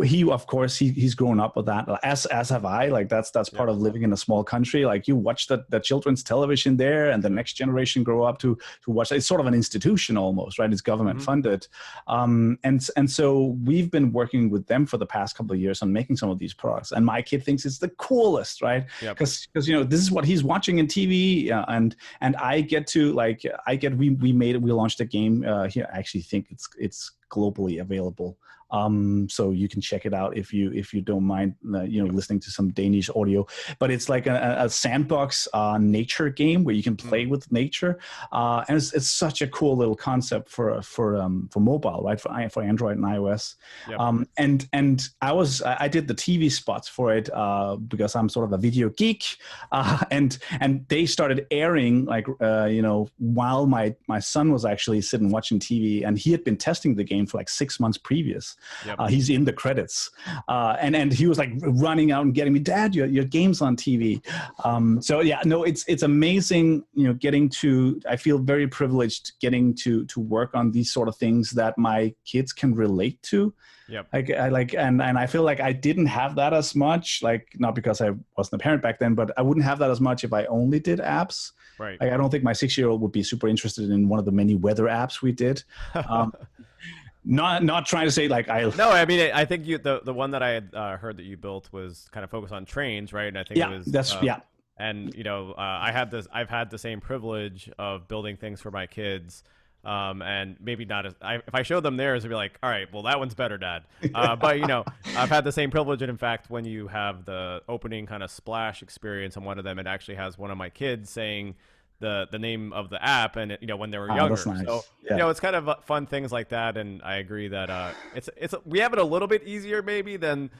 He, of course, he's grown up with that, as have I. That's part of living in a small country. You watch the children's television there, and the next generation grow up to watch. It's sort of an institution almost, right? It's government funded, and so we've been working with them for the past couple of years on making some of these products. And my kid thinks it's the coolest, right? Because this is what he's watching in TV, and I get to we launched a game here. I actually think it's globally available. So you can check it out if you don't mind, listening to some Danish audio. But it's like a sandbox nature game where you can play with nature, and it's such a cool little concept for mobile, right? For Android and iOS. Yep. And I did the TV spots for it because I'm sort of a video geek, and they started airing while my son was actually sitting watching TV, and he had been testing the game for 6 months previous. Yep. He's in the credits, and he was running out and getting me, Dad, your game's on TV. It's amazing, getting to. I feel very privileged getting to work on these sort of things that my kids can relate to. Yep. And I feel like I didn't have that as much, not because I wasn't a parent back then, but I wouldn't have that as much if I only did apps. Right. I don't think my 6-year-old would be super interested in one of the many weather apps we did. Not trying to say No, I mean, I think the one that I had heard that you built was kind of focused on trains, right? And I think it was And I've had the same privilege of building things for my kids, and maybe not as if I showed them theirs, they'd be like, all right, well that one's better, Dad. But I've had the same privilege, and in fact, when you have the opening kind of splash experience on one of them, it actually has one of my kids saying the name of the app, and when they were younger. That's nice. So it's kind of fun things like that, and I agree that we have it a little bit easier maybe than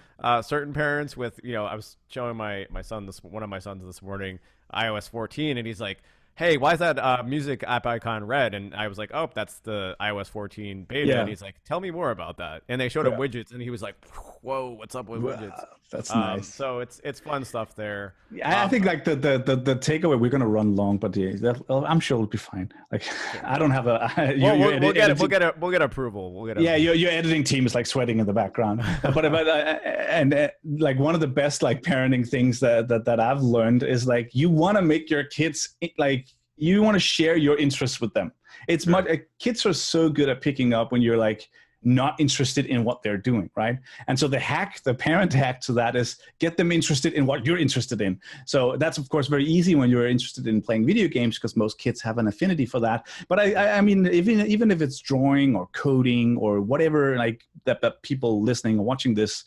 certain parents with I was showing my son one of my sons this morning iOS 14, and he's like, hey, why is that music app icon red? And I was like, oh, that's the iOS 14 beta. Yeah. And he's like, tell me more about that. And they showed him widgets, and he was like, whoa, what's up with widgets? That's nice. So it's fun stuff there. I think the takeaway, we're going to run long, but I'm sure it'll be fine. I don't have we'll get approval. Your editing team is sweating in the background. but one of the best parenting things that I've learned is you want to make your kids you want to share your interests with them. It's much kids are so good at picking up when you're not interested in what they're doing, right? And so the parent hack to that is get them interested in what you're interested in. So that's of course very easy when you're interested in playing video games, because most kids have an affinity for that. But I mean, even if it's drawing or coding or whatever, that people listening or watching this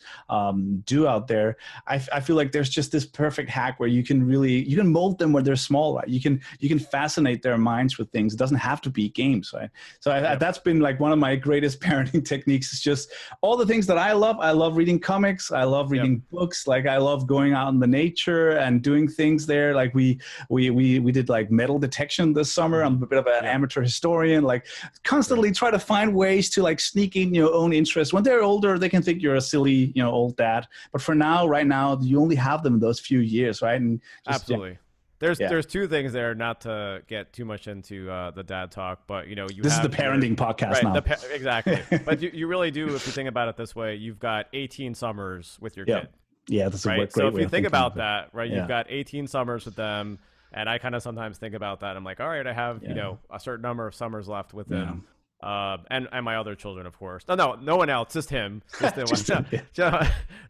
do out there, I feel like there's just this perfect hack where you can mold them when they're small, right? You can fascinate their minds with things. It doesn't have to be games, right? So that's been one of my greatest parenting techniques is just all the things that I love. I love reading comics. I love reading books. Like I love going out in the nature and doing things there. Like we did like metal detection this summer. I'm a bit of an amateur historian. Like constantly try to find ways to like sneak in your own interests. When they're older, they can think you're a silly, old dad. But for now, right now, you only have them in those few years, right? And just, absolutely. There's two things there, not to get too much into the dad talk, but this is the parenting podcast now. Exactly. But you really do, if you think about it this way, you've got 18 summers with your kid. Yeah, that's a great So if way you of think thinking about that, right, you've got 18 summers with them, and I kind of sometimes think about that. I'm like, all right, I have a certain number of summers left with them. And my other children, of course. No one else, just him.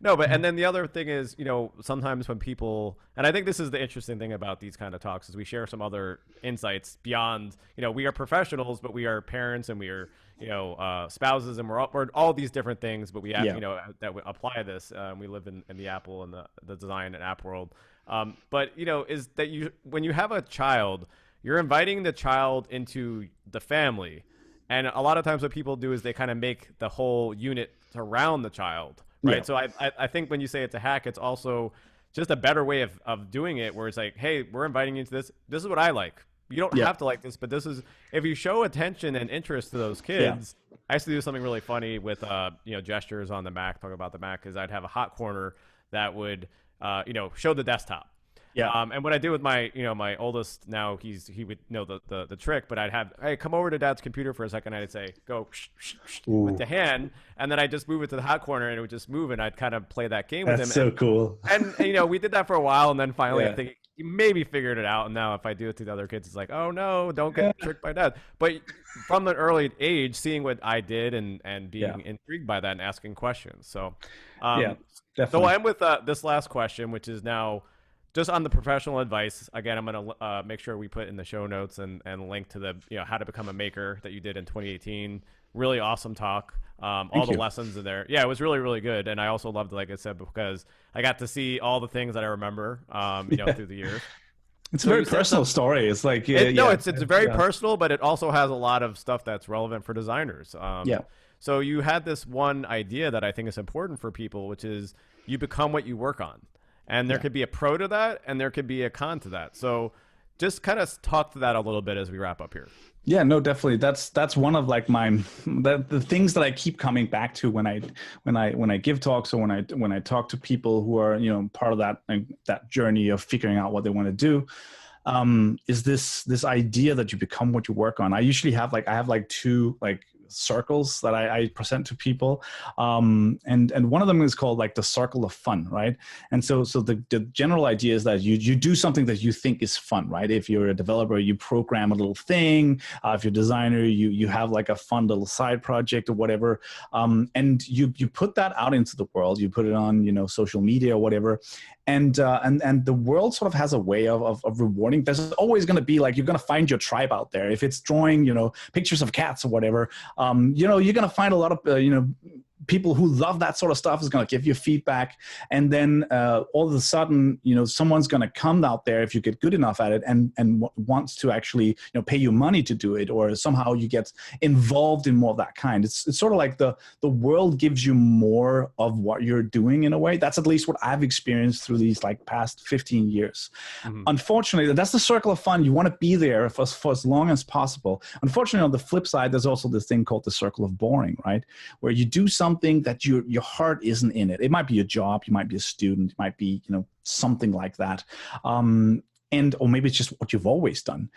No, but and then the other thing is, sometimes when people, and I think this is the interesting thing about these kind of talks, is we share some other insights beyond, we are professionals, but we are parents and we are, spouses, and we're all these different things, but we have, that we apply this. We live in the Apple and the design and app world. But is that when you have a child, you're inviting the child into the family. And a lot of times what people do is they kind of make the whole unit around the child, right? So I think when you say it's a hack, it's also just a better way of doing it, where it's like, hey, we're inviting you into this. This is what I like. You don't have to like this, but this is, if you show attention and interest to those kids. I used to do something really funny with, gestures on the Mac, talk about the Mac, is I'd have a hot corner that would, show the desktop. And what I do with my, my oldest now, he would know the trick, but I'd have, hey, come over to dad's computer for a second. I'd say, go with the hand. And then I just move it to the hot corner and it would just move. And I'd kind of play that game with him. That's so cool. And we did that for a while. And then finally, I think he maybe figured it out. And now if I do it to the other kids, it's like, oh no, don't get tricked by dad. But from an early age, seeing what I did and being intrigued by that and asking questions. So, definitely. So I am with this last question, which is now, just on the professional advice, again, I'm going to make sure we put in the show notes and link to the, how to become a maker that you did in 2018. Really awesome talk. All the lessons in there. Yeah, it was really, really good. And I also loved it, like I said, because I got to see all the things that I remember, through the years. It's a very personal story. It's like, it's very personal, but it also has a lot of stuff that's relevant for designers. So you had this one idea that I think is important for people, which is you become what you work on. And there could be a pro to that, and there could be a con to that. So just kind of talk to that a little bit as we wrap up here. Yeah, no, definitely. That's one of like the things that I keep coming back to when I give talks, or when I talk to people who are, part of that journey of figuring out what they want to do. Is this idea that you become what you work on. I usually have two circles that I present to people, and one of them is called like the circle of fun, right? And so the general idea is that you do something that you think is fun, right? If you're a developer, you program a little thing. If you're a designer, you have like a fun little side project or whatever, and you put that out into the world. You put it on social media or whatever. And the world sort of has a way of rewarding. There's always going to be like, you're going to find your tribe out there. If it's drawing, pictures of cats or whatever, you're going to find a lot of, people who love that sort of stuff is going to give you feedback. And then all of a sudden, someone's going to come out there if you get good enough at it and wants to actually, pay you money to do it, or somehow you get involved in more of that kind. It's sort of like the world gives you more of what you're doing in a way. That's at least what I've experienced through these like past 15 years. Mm-hmm. Unfortunately, that's the circle of fun. You want to be there for as long as possible. Unfortunately, on the flip side, there's also this thing called the circle of boring, right? Where you do something that your heart isn't in it. It might be a job, you might be a student, it might be something like that, or maybe it's just what you've always done,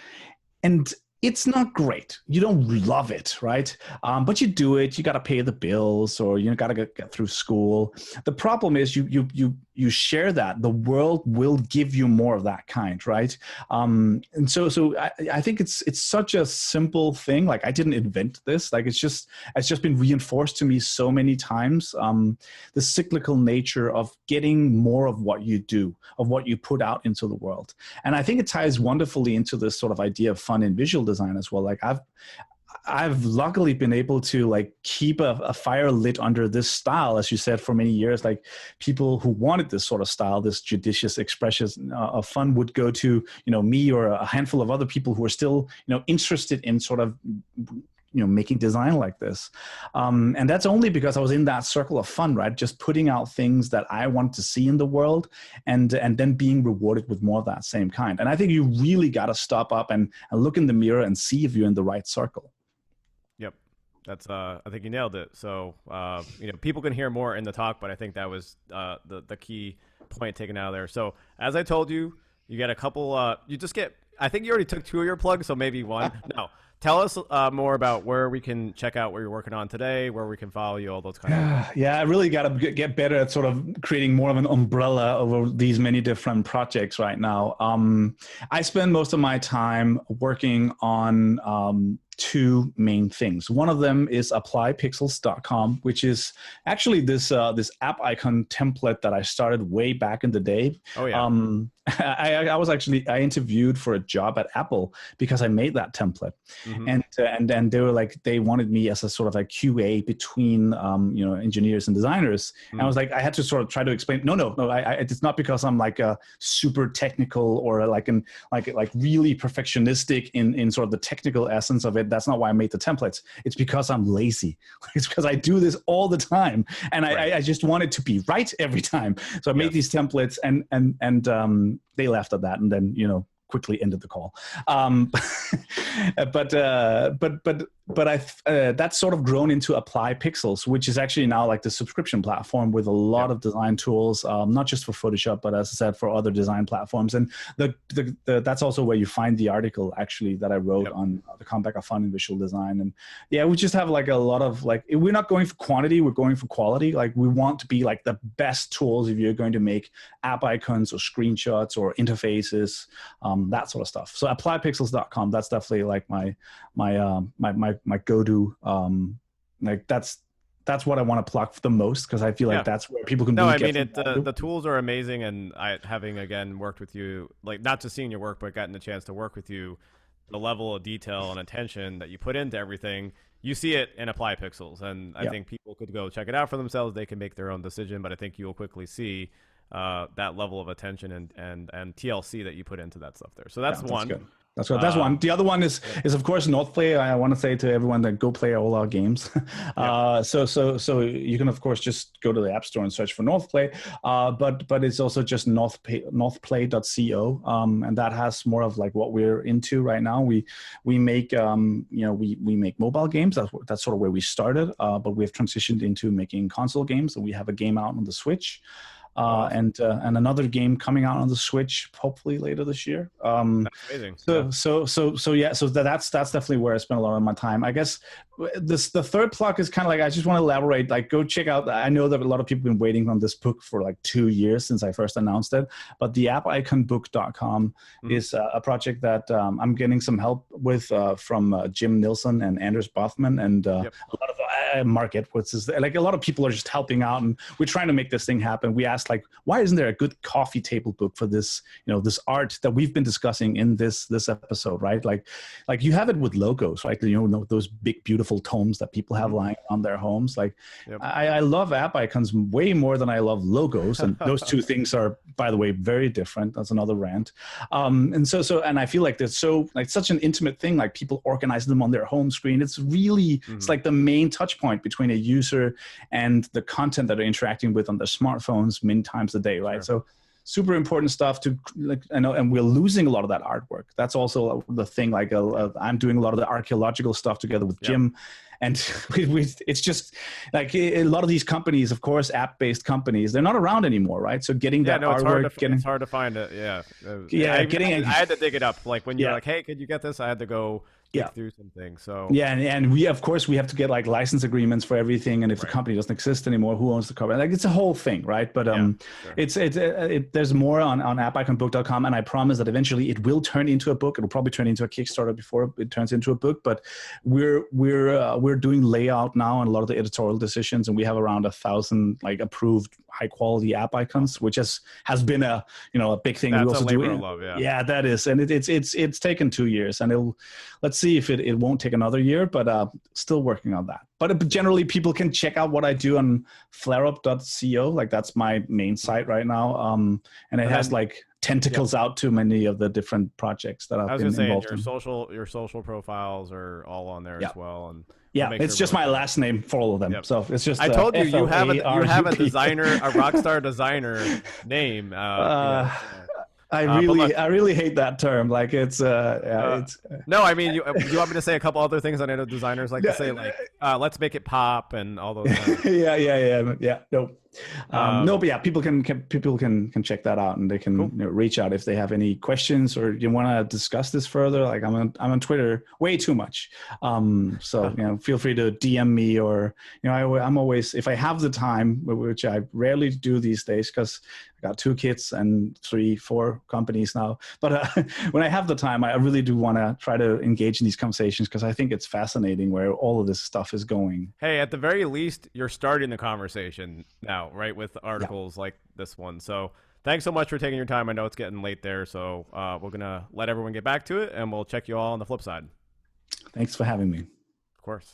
and it's not great. You don't love it, right? But you do it. You got to pay the bills, or got to get through school. The problem is you share that. The world will give you more of that kind, right? And so I think it's such a simple thing. Like, I didn't invent this. Like, it's just been reinforced to me so many times. The cyclical nature of getting more of what you do, of what you put out into the world. And I think it ties wonderfully into this sort of idea of fun in visual design as well. Like, I've luckily been able to like keep a fire lit under this style, as you said, for many years. Like, people who wanted this sort of style, this judicious expression of fun, would go to me or a handful of other people who are still interested in sort of making design like this. And that's only because I was in that circle of fun, right? Just putting out things that I want to see in the world, and then being rewarded with more of that same kind. And I think you really got to stop up and look in the mirror and see if you're in the right circle. Yep. That's I think you nailed it. So people can hear more in the talk, but I think that was the key point taken out of there. So as I told you, you get a couple. You just get. I think you already took 2 of your plugs, so maybe one. No. Tell us more about where we can check out what you're working on today, where we can follow you, all those kind of things. Yeah, I really got to get better at sort of creating more of an umbrella over these many different projects right now. I spend most of my time working on 2 main things. One of them is applypixels.com, which is actually this app icon template that I started way back in the day. Oh yeah. I interviewed for a job at Apple because I made that template, and they were like, they wanted me as a sort of like QA between engineers and designers. And I was like, I had to sort of try to explain, no, it's not because I'm like a super technical or like really perfectionistic in sort of the technical essence of it. That's not why I made the templates. It's because I'm lazy. It's because I do this all the time, and I just want it to be right every time. So I made these templates, and they laughed at that, and then quickly ended the call. But that's sort of grown into Apply Pixels, which is actually now like the subscription platform with a lot of design tools, not just for Photoshop, but as I said, for other design platforms. And that's also where you find the article actually that I wrote on the comeback of fun in visual design. And yeah, we just have like a lot of we're not going for quantity, we're going for quality. Like we want to be like the best tools if you're going to make app icons or screenshots or interfaces, that sort of stuff. So applypixels.com, that's definitely like my go-to. That's what I want to plug the most, because I feel like that's where people can. No, I mean the tools are amazing, and having again worked with you, like not just seeing your work, but gotten the chance to work with you, the level of detail and attention that you put into everything, you see it in Apply Pixels, and I think people could go check it out for themselves. They can make their own decision, but I think you'll quickly see that level of attention and TLC that you put into that stuff there. So that's one. Good. That's good. That's one. The other one is of course Northplay. I want to say to everyone that go play all our games. So you can of course just go to the App Store and search for Northplay. But it's also just northplay.co, and that has more of like what we're into right now. We make we make mobile games. That's sort of where we started. But we've transitioned into making console games. So we have a game out on the Switch. And another game coming out on the Switch hopefully later this year. That's amazing. So that's definitely where I spend a lot of my time. I guess the third plug is kind of like, I just want to elaborate. Like, go check out. I know that a lot of people have been waiting on this book for like 2 years since I first announced it. But the appiconbook.com is a project that I'm getting some help with from Jim Nilsson and Anders Bothman, and a lot of market, which is like a lot of people are just helping out, and we're trying to make this thing happen. We asked like, why isn't there a good coffee table book for this, this art that we've been discussing in this episode, right? Like you have it with logos, right? Those big beautiful tomes that people have lying on their homes. Like I love app icons way more than I love logos, and those two things are, by the way, very different. That's another rant. And I feel like there's such an intimate thing. Like people organize them on their home screen. It's really it's like the main touch point between a user and the content that they're interacting with on their smartphones many times a day, right? So super important stuff to and we're losing a lot of that artwork. That's also the thing. Like I'm doing a lot of the archaeological stuff together with Jim, and it's just like a lot of these companies, of course, app-based companies, they're not around anymore, right? So getting that artwork, it's hard to find it. I had to dig it up. Like when you're like, hey, could you get this? I had to go dig through some things. So and we have to get like license agreements for everything, and if the company doesn't exist anymore, who owns the copyright? Like it's a whole thing, right? But there's more on appiconbook.com, and I promise that eventually it will turn into a book. It'll probably turn into a Kickstarter before it turns into a book. But we're doing layout now and a lot of the editorial decisions, and we have around 1,000 like approved high quality app icons, which has been a big thing. That's we also a labor of love, that is, and it's taken 2 years, and let's see if it won't take another year, but still working on that. But generally, people can check out what I do on flareup.co. Like that's my main site right now, and it has like tentacles out to many of the different projects that I I've was been gonna say, and involved in. your social profiles are all on there Yeah. as well, and we'll Yeah, make it's sure just we're my looking at last name for all of them. Yep. So it's just I told you you have a FLARUP. designer, a rock star designer name. I but look, really hate that term. Like it's it's no, I mean, you want me to say a couple other things? I know designers like to say, like, let's make it pop and all those things. yeah. No, no, but yeah, people can check that out, and they can Cool. reach out if they have any questions or you want to discuss this further. Like I'm on Twitter way too much, so feel free to DM me, or I'm always, if I have the time, which I rarely do these days because I got 2 kids and 3-4 companies now. But when I have the time, I really do want to try to engage in these conversations because I think it's fascinating where all of this stuff is going. Hey, at the very least, you're starting the conversation now, right? With articles like this one. So thanks so much for taking your time. I know it's getting late there. So we're going to let everyone get back to it, and we'll check you all on the flip side. Thanks for having me. Of course.